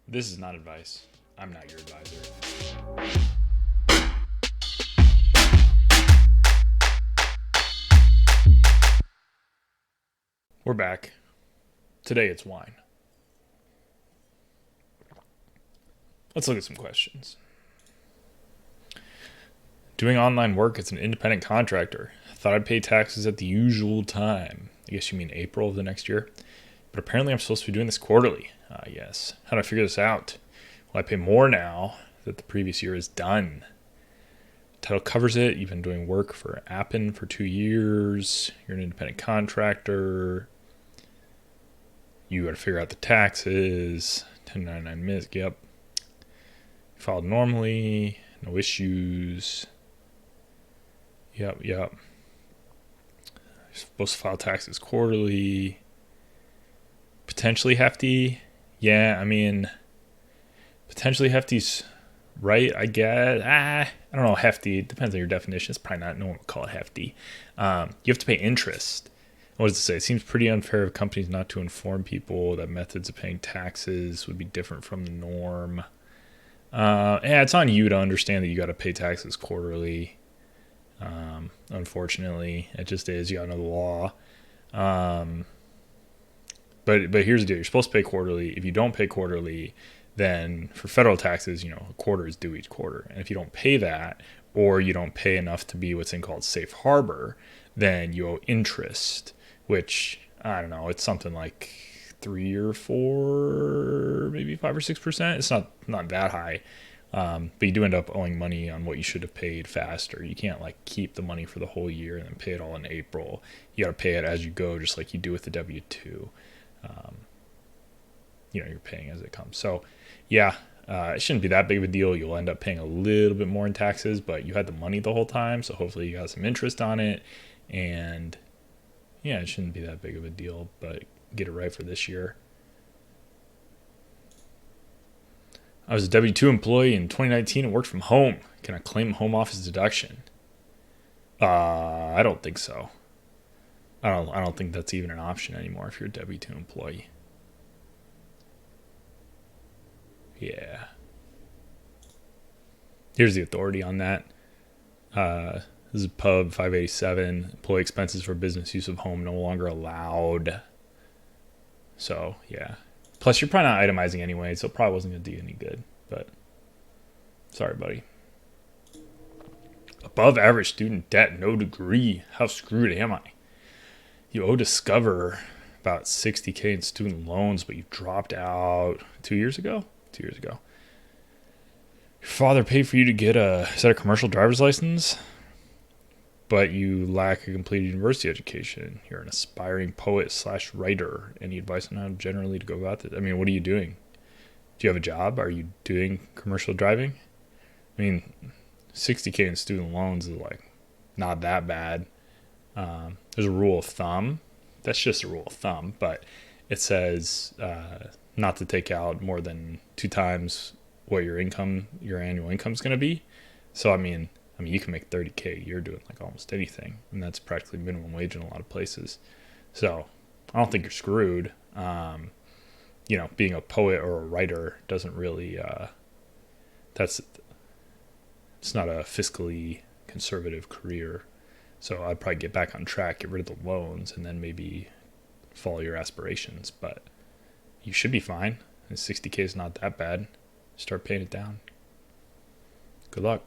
This is not advice. I'm not your advisor. We're back. Today it's wine. Let's look at some questions. Doing online work as an independent contractor. Thought I'd pay taxes at the usual time. I guess you mean April of the next year. But apparently I'm supposed to be doing this quarterly. Yes. How do I figure this out? Well, I pay more now that the previous year is done. Title covers it. You've been doing work for Appen for 2 years. You're an independent contractor. You got to figure out the taxes. 1099 MIS. Yep. Filed normally. No issues. Yep. You're supposed to file taxes quarterly. Potentially hefty. Yeah, I mean, potentially hefty's right, I guess. I don't know, hefty. It depends on your definition. It's probably not, no one would call it hefty. You have to pay interest. What does it say? It seems pretty unfair of companies not to inform people that methods of paying taxes would be different from the norm. Yeah, it's on you to understand that you got to pay taxes quarterly. Unfortunately, it just is. You got to know the law. But here's the deal. You're supposed to pay quarterly. If you don't pay quarterly, then for federal taxes, a quarter is due each quarter. And if you don't pay that, or you don't pay enough to be what's called safe harbor, then you owe interest, which, I don't know, it's something like 3 or 4, maybe 5 or 6%. It's not that high. But you do end up owing money on what you should have paid faster. You can't keep the money for the whole year and then pay it all in April. You got to pay it as you go, just like you do with the W-2. You're paying as it comes. So yeah, it shouldn't be that big of a deal. You'll end up paying a little bit more in taxes, but you had the money the whole time. So hopefully you got some interest on it. And yeah, it shouldn't be that big of a deal, but get it right for this year. I was a W-2 employee in 2019 and worked from home. Can I claim home office deduction? I don't think so. I don't think that's even an option anymore if you're a W-2 employee. Yeah. Here's the authority on that. This is Pub 587. Employee expenses for business use of home no longer allowed. So, yeah. Plus, you're probably not itemizing anyway, so it probably wasn't going to do you any good. But, sorry, buddy. Above average student debt, no degree. How screwed am I? You owe Discover about $60K in student loans, but you dropped out 2 years ago? 2 years ago. Your father paid for you to get is that a commercial driver's license? But you lack a completed university education. You're an aspiring poet/writer. Any advice on how generally to go about this? I mean, what are you doing? Do you have a job? Are you doing commercial driving? I mean, $60K in student loans is not that bad. There's a rule of thumb. That's just a rule of thumb, but it says not to take out more than 2 times what your annual income is going to be. So I mean, you can make $30K a year doing almost anything, and that's practically minimum wage in a lot of places. So I don't think you're screwed. Being a poet or a writer doesn't really. It's not a fiscally conservative career. So I'd probably get back on track, get rid of the loans, and then maybe follow your aspirations. But you should be fine. And $60K is not that bad. Start paying it down. Good luck.